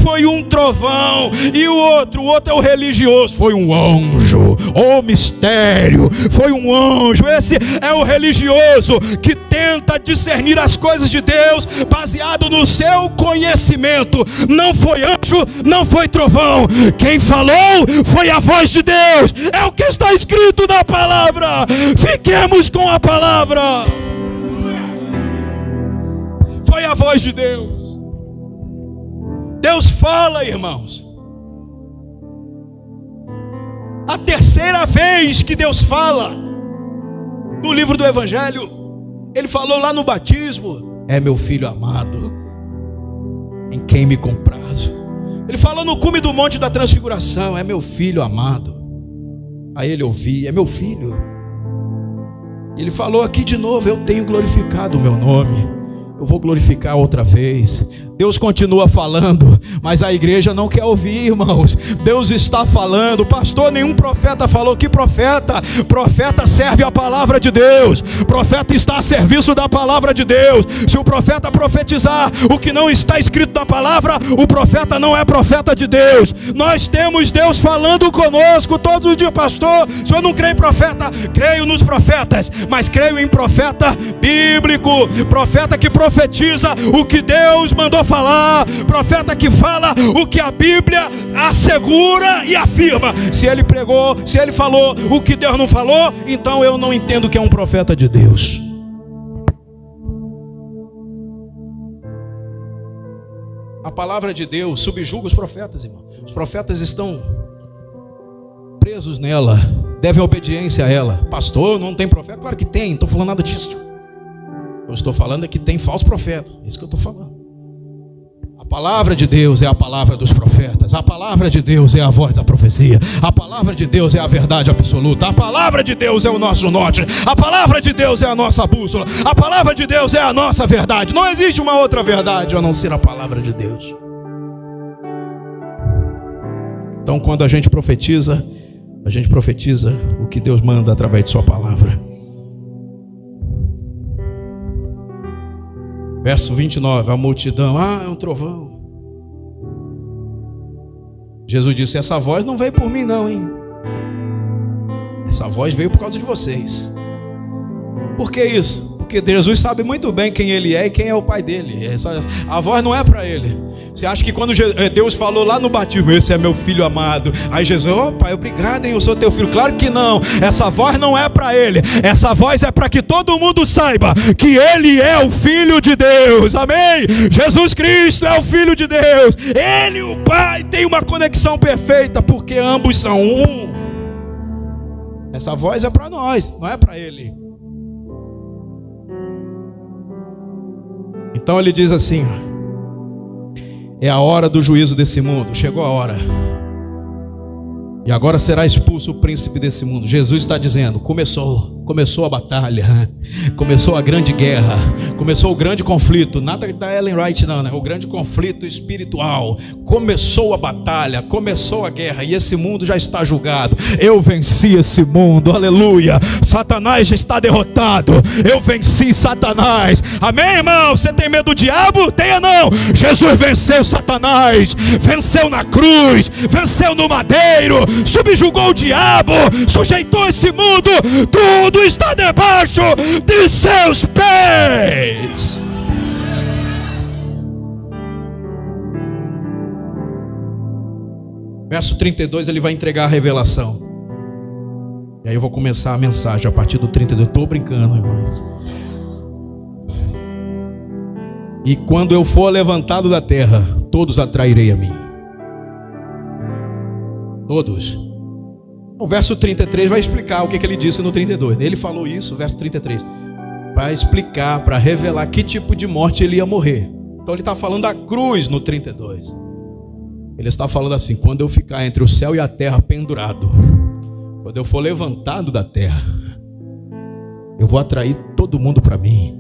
Foi um trovão. E o outro é o religioso: foi um anjo. Oh, mistério! Foi um anjo. Esse é o religioso que tenta discernir as coisas de Deus baseado no seu conhecimento. Não foi anjo, não foi trovão. Quem falou foi a voz de Deus. É o que está escrito na palavra. Fiquemos com a palavra. Foi a voz de Deus. Deus fala, irmãos. A terceira vez que Deus fala no livro do Evangelho, Ele falou lá no batismo: é meu filho amado, em quem me comprazo. Ele falou no cume do monte da transfiguração: é meu filho amado. Aí ele ouvia: é meu filho. Ele falou aqui de novo: eu tenho glorificado o meu nome, eu vou glorificar outra vez. Deus continua falando, mas a igreja não quer ouvir, irmãos. Deus está falando. Pastor, nenhum profeta falou. Que profeta? Profeta serve a palavra de Deus. Profeta está a serviço da palavra de Deus. Se o profeta profetizar o que não está escrito na palavra, o profeta não é profeta de Deus. Nós temos Deus falando conosco todos os dias. Pastor, o senhor não crê em profeta? Creio nos profetas, mas creio em profeta bíblico, profeta que profetiza o que Deus mandou falar, profeta que fala o que a Bíblia assegura e afirma. Se ele pregou, se ele falou o que Deus não falou, então eu não entendo que é um profeta de Deus. A palavra de Deus subjuga os profetas, irmão. Os profetas estão presos nela, devem obediência a ela. Pastor, não tem profeta? Claro que tem, não estou falando nada disso. Eu estou falando é que tem falso profeta. É isso que eu estou falando. A palavra de Deus é a palavra dos profetas. A palavra de Deus é a voz da profecia. A palavra de Deus é a verdade absoluta. A palavra de Deus é o nosso norte. A palavra de Deus é a nossa bússola. A palavra de Deus é a nossa verdade. Não existe uma outra verdade a não ser a palavra de Deus. Então, quando a gente profetiza o que Deus manda através de sua palavra. Verso 29, a multidão: é um trovão. Jesus disse: essa voz não veio por mim não, hein? Essa voz veio por causa de vocês. Por que isso? Porque Jesus sabe muito bem quem Ele é e quem é o Pai dele. A voz não é para Ele. Você acha que quando Deus falou lá no batismo: esse é meu filho amado, aí Jesus: oh Pai, obrigado, hein, eu sou teu filho. Claro que não. Essa voz não é para Ele. Essa voz é para que todo mundo saiba que Ele é o Filho de Deus. Amém? Jesus Cristo é o Filho de Deus. Ele e o Pai têm uma conexão perfeita, porque ambos são um. Essa voz é para nós, não é para Ele. Então ele diz assim: é a hora do juízo desse mundo. Chegou a hora. E agora será expulso o príncipe desse mundo. Jesus está dizendo: começou a batalha, começou a grande guerra, começou o grande conflito. Nada da Ellen White não, né? O grande conflito espiritual. Começou a batalha, começou a guerra, e esse mundo já está julgado. Eu venci esse mundo, aleluia. Satanás já está derrotado. Eu venci Satanás. Amém, irmão? Você tem medo do diabo? Tenha não. Jesus venceu Satanás, venceu na cruz, venceu no madeiro, subjugou o diabo, sujeitou esse mundo. Tudo está debaixo de seus pés. Verso 32, ele vai entregar a revelação. E aí eu vou começar a mensagem a partir do 32. Estou brincando, irmãos. E quando eu for levantado da terra, todos atrairei a mim. Todos. O verso 33 vai explicar o que ele disse no 32. Ele falou isso, o verso 33, para explicar, para revelar que tipo de morte ele ia morrer. Então ele está falando da cruz no 32. Ele está falando assim: quando eu ficar entre o céu e a terra pendurado, quando eu for levantado da terra, eu vou atrair todo mundo para mim.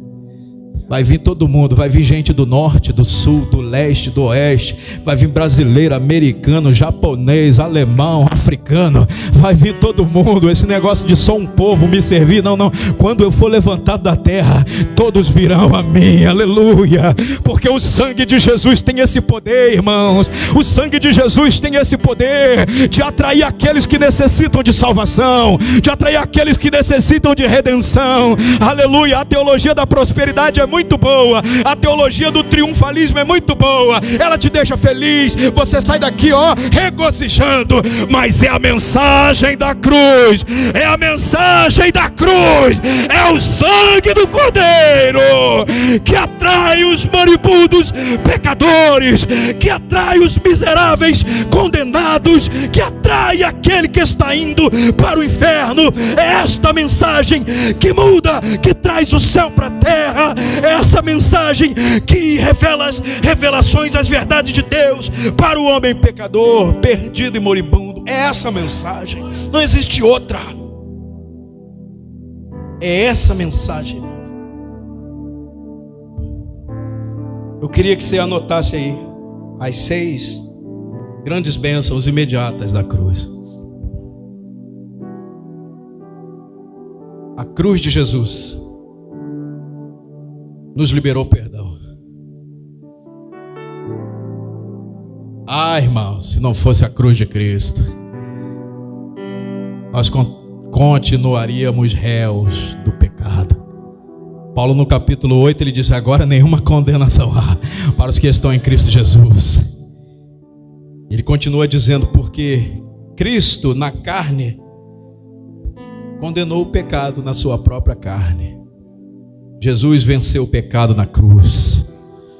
Vai vir todo mundo, vai vir gente do norte, do sul, do leste, do oeste. Vai vir brasileiro, americano, japonês, alemão, africano. Vai vir todo mundo. Esse negócio de só um povo me servir, não. Quando eu for levantado da terra, todos virão a mim, aleluia. Porque o sangue de Jesus tem esse poder, irmãos. O sangue de Jesus tem esse poder de atrair aqueles que necessitam de salvação, de atrair aqueles que necessitam de redenção, aleluia. A teologia da prosperidade é muito boa, a teologia do triunfalismo é muito boa, ela te deixa feliz, você sai daqui regozijando, mas é a mensagem da cruz, é a mensagem da cruz, é o sangue do Cordeiro que atrai os moribundos pecadores, que atrai os miseráveis condenados, que atrai aquele que está indo para o inferno. É esta mensagem que muda, que traz o céu para a terra. Essa mensagem que revela as revelações, as verdades de Deus para o homem pecador, perdido e moribundo. É essa mensagem, não existe outra. É essa mensagem. Eu queria que você anotasse aí as 6 grandes bênçãos imediatas da cruz. A cruz de Jesus nos liberou perdão. Irmão, se não fosse a cruz de Cristo, nós continuaríamos réus do pecado. Paulo no capítulo 8 ele disse: agora nenhuma condenação há para os que estão em Cristo Jesus. Ele continua dizendo: porque Cristo na carne condenou o pecado na sua própria carne. Jesus venceu o pecado na cruz.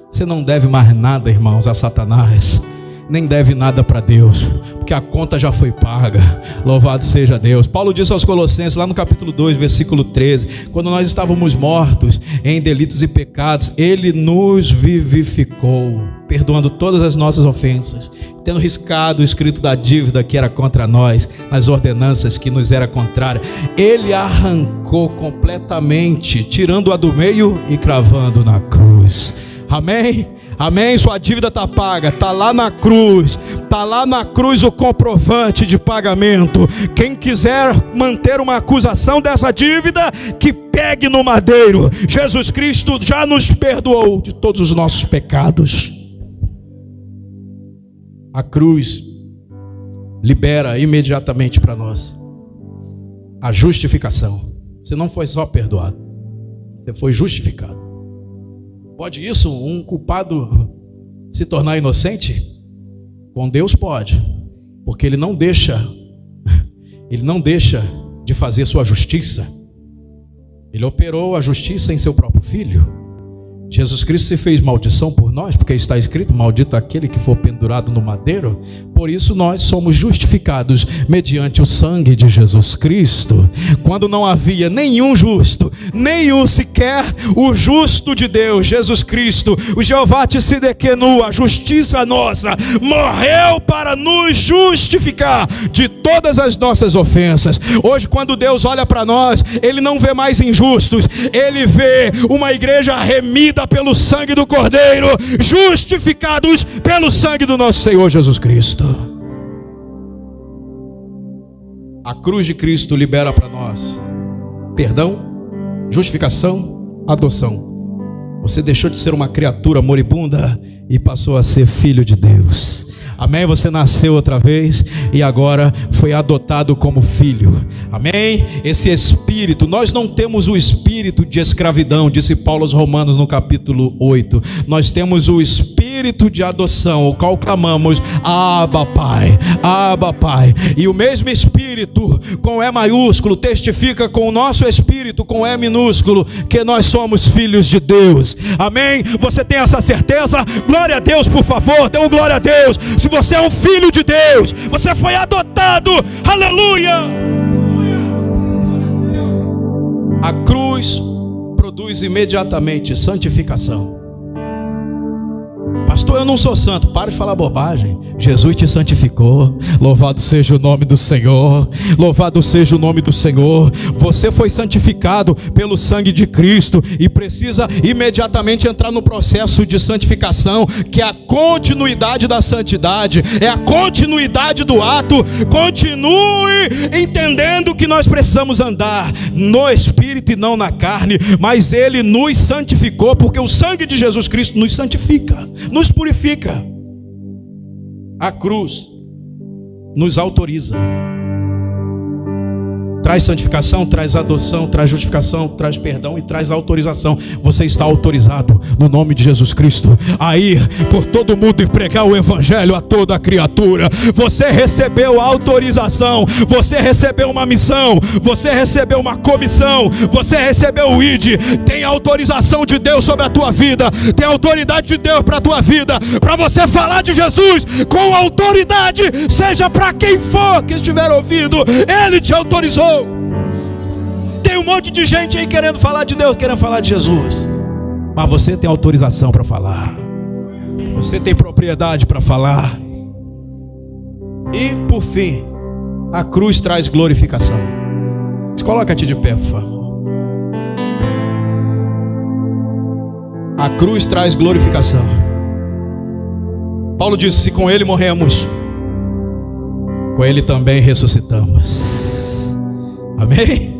Você não deve mais nada, irmãos, a Satanás, nem deve nada para Deus, porque a conta já foi paga. Louvado seja Deus. Paulo disse aos Colossenses, lá no capítulo 2, versículo 13: quando nós estávamos mortos em delitos e pecados, Ele nos vivificou, perdoando todas as nossas ofensas, tendo riscado o escrito da dívida que era contra nós, nas ordenanças que nos era contrária. Ele arrancou completamente, tirando-a do meio e cravando na cruz. Amém? Amém? Sua dívida está paga, está lá na cruz. Está lá na cruz o comprovante de pagamento. Quem quiser manter uma acusação dessa dívida, que pegue no madeiro. Jesus Cristo já nos perdoou de todos os nossos pecados. A cruz libera imediatamente para nós a justificação. Você não foi só perdoado, você foi justificado. Pode isso, um culpado, se tornar inocente? Com Deus pode, porque Ele não deixa de fazer sua justiça. Ele operou a justiça em seu próprio Filho. Jesus Cristo se fez maldição por nós, porque está escrito: maldito aquele que for pendurado no madeiro. Por isso nós somos justificados mediante o sangue de Jesus Cristo. Quando não havia nenhum justo, nenhum sequer, o justo de Deus, Jesus Cristo, o Jeová Tsidkenu, a justiça nossa, morreu para nos justificar de todas as nossas ofensas. Hoje, quando Deus olha para nós, Ele não vê mais injustos, Ele vê uma igreja remida pelo sangue do Cordeiro, justificados pelo sangue do nosso Senhor Jesus Cristo. A cruz de Cristo libera para nós perdão, justificação, adoção. Você deixou de ser uma criatura moribunda e passou a ser filho de Deus. Amém? Você nasceu outra vez e agora foi adotado como filho. Amém? Esse espírito, nós não temos o espírito de escravidão, disse Paulo aos Romanos no capítulo 8. Nós temos o espírito Espírito de adoção, o qual clamamos: Abba Pai, Abba Pai. E o mesmo Espírito, com E maiúsculo, testifica com o nosso Espírito, com E minúsculo, que nós somos filhos de Deus. Amém? Você tem essa certeza? Glória a Deus, por favor, dê um glória a Deus. Se você é um filho de Deus, você foi adotado. Aleluia! A cruz produz imediatamente santificação. Pastor, eu não sou santo. Para de falar bobagem. Jesus te santificou. Louvado seja o nome do Senhor. Louvado seja o nome do Senhor. Você foi santificado pelo sangue de Cristo e precisa imediatamente entrar no processo de santificação, que é a continuidade da santidade, é a continuidade do ato. Continue entendendo que nós precisamos andar no Espírito e não na carne, mas Ele nos santificou, porque o sangue de Jesus Cristo nos santifica, nos purifica. A cruz nos autoriza. Traz santificação, traz adoção, traz justificação, traz perdão e traz autorização. Você está autorizado no nome de Jesus Cristo a ir por todo mundo e pregar o evangelho a toda a criatura. Você recebeu a autorização, você recebeu uma missão, você recebeu uma comissão, você recebeu o ID. Tem a autorização de Deus sobre a tua vida, tem a autoridade de Deus para a tua vida, para você falar de Jesus com autoridade, seja para quem for que estiver ouvindo. Ele te autorizou. Tem um monte de gente aí querendo falar de Deus, querendo falar de Jesus, mas você tem autorização para falar, você tem propriedade para falar. E por fim, a cruz traz glorificação. Coloca-te de pé, por favor. A cruz traz glorificação. Paulo disse: se com Ele morremos, com Ele também ressuscitamos. Amém?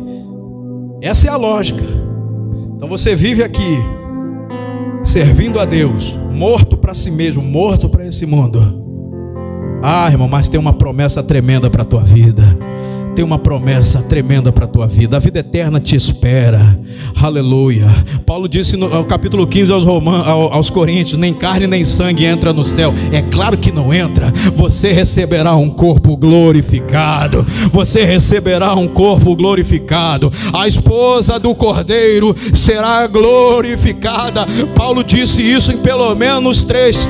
Essa é a lógica. Então você vive aqui servindo a Deus, morto para si mesmo, morto para esse mundo. Ah, irmão, mas tem uma promessa tremenda para a tua vida. Tem uma promessa tremenda para a tua vida. A vida eterna te espera. Aleluia. Paulo disse no capítulo 15 aos Coríntios: nem carne nem sangue entra no céu. É claro que não entra. Você receberá um corpo glorificado. Você receberá um corpo glorificado. A esposa do Cordeiro será glorificada. Paulo disse isso em pelo menos três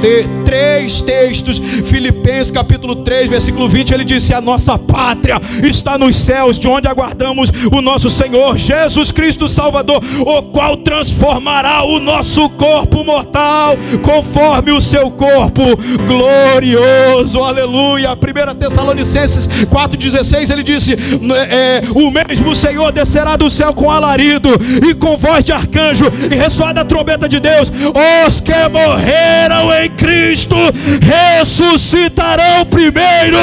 textos. Filipenses capítulo 3 versículo 20, ele disse: a nossa pátria está nos céus, de onde aguardamos o nosso Senhor Jesus Cristo Salvador, o qual transformará o nosso corpo mortal conforme o seu corpo glorioso. Aleluia. 1 Tessalonicenses 4,16, ele disse: o mesmo Senhor descerá do céu com alarido e com voz de arcanjo e ressoada a trombeta de Deus. Os que morreram em Cristo ressuscitarão primeiro,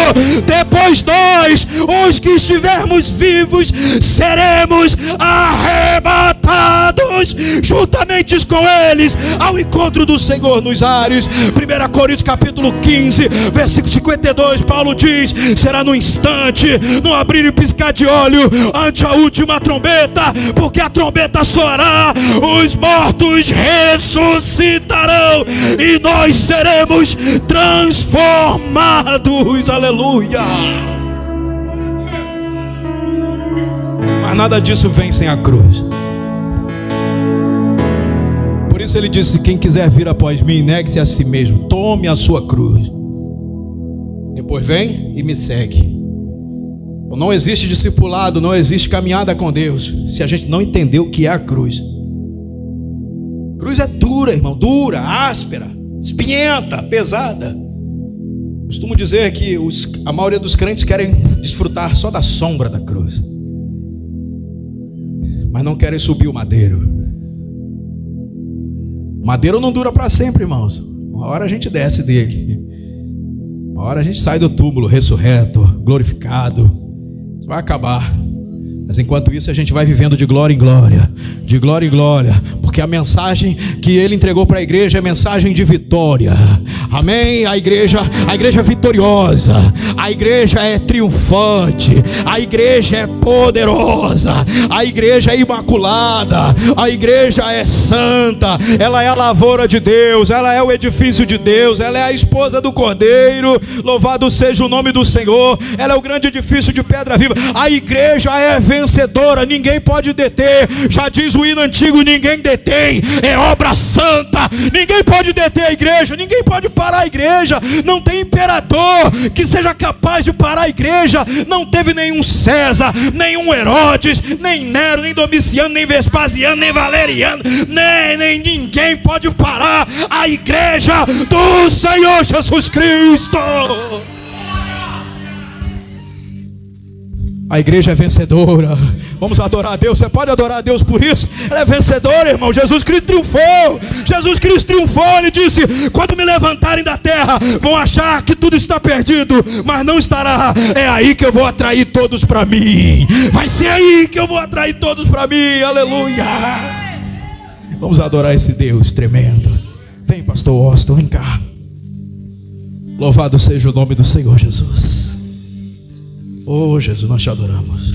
depois nós, os que estivermos vivos, seremos arrebatados juntamente com eles ao encontro do Senhor nos ares. 1 Coríntios capítulo 15 versículo 52, Paulo diz: será no instante, no abrir e piscar de olho, ante a última trombeta, porque a trombeta soará, os mortos ressuscitarão e nós seremos transformados. Aleluia. Mas nada disso vem sem a cruz. Por isso ele disse: quem quiser vir após mim, negue-se a si mesmo, tome a sua cruz, depois vem e me segue. Não existe discipulado, não existe caminhada com Deus se a gente não entender o que é a cruz. Cruz é dura, irmão, dura, áspera, espinhenta, pesada. Costumo dizer que a maioria dos crentes querem desfrutar só da sombra da cruz, mas não querem subir o madeiro. O madeiro não dura para sempre, irmãos. Uma hora a gente desce dele, uma hora a gente sai do túmulo ressurreto, glorificado. Isso vai acabar. Mas enquanto isso a gente vai vivendo de glória em glória, de glória em glória, porque a mensagem que ele entregou para a igreja é mensagem de vitória. Amém? A igreja é vitoriosa, a igreja é triunfante, a igreja é poderosa, a igreja é imaculada, a igreja é santa, ela é a lavoura de Deus, ela é o edifício de Deus, ela é a esposa do Cordeiro, louvado seja o nome do Senhor, ela é o grande edifício de pedra viva. A igreja é vencedora, ninguém pode deter, já diz o hino antigo, ninguém detém, é obra santa, ninguém pode deter a igreja, ninguém pode parar a igreja, não tem imperador que seja capaz de parar a igreja, não teve nenhum César, nenhum Herodes, nem Nero, nem Domiciano, nem Vespasiano, nem Valeriano, nem ninguém pode parar a igreja do Senhor Jesus Cristo. A igreja é vencedora. Vamos adorar a Deus. Você pode adorar a Deus por isso? Ela é vencedora, irmão. Jesus Cristo triunfou. Jesus Cristo triunfou. Ele disse: quando me levantarem da terra, vão achar que tudo está perdido, mas não estará. É aí que eu vou atrair todos para mim. Vai ser aí que eu vou atrair todos para mim. Aleluia. Vamos adorar esse Deus tremendo. Vem, pastor Austin, vem cá. Louvado seja o nome do Senhor Jesus. Oh, Jesus, nós te adoramos.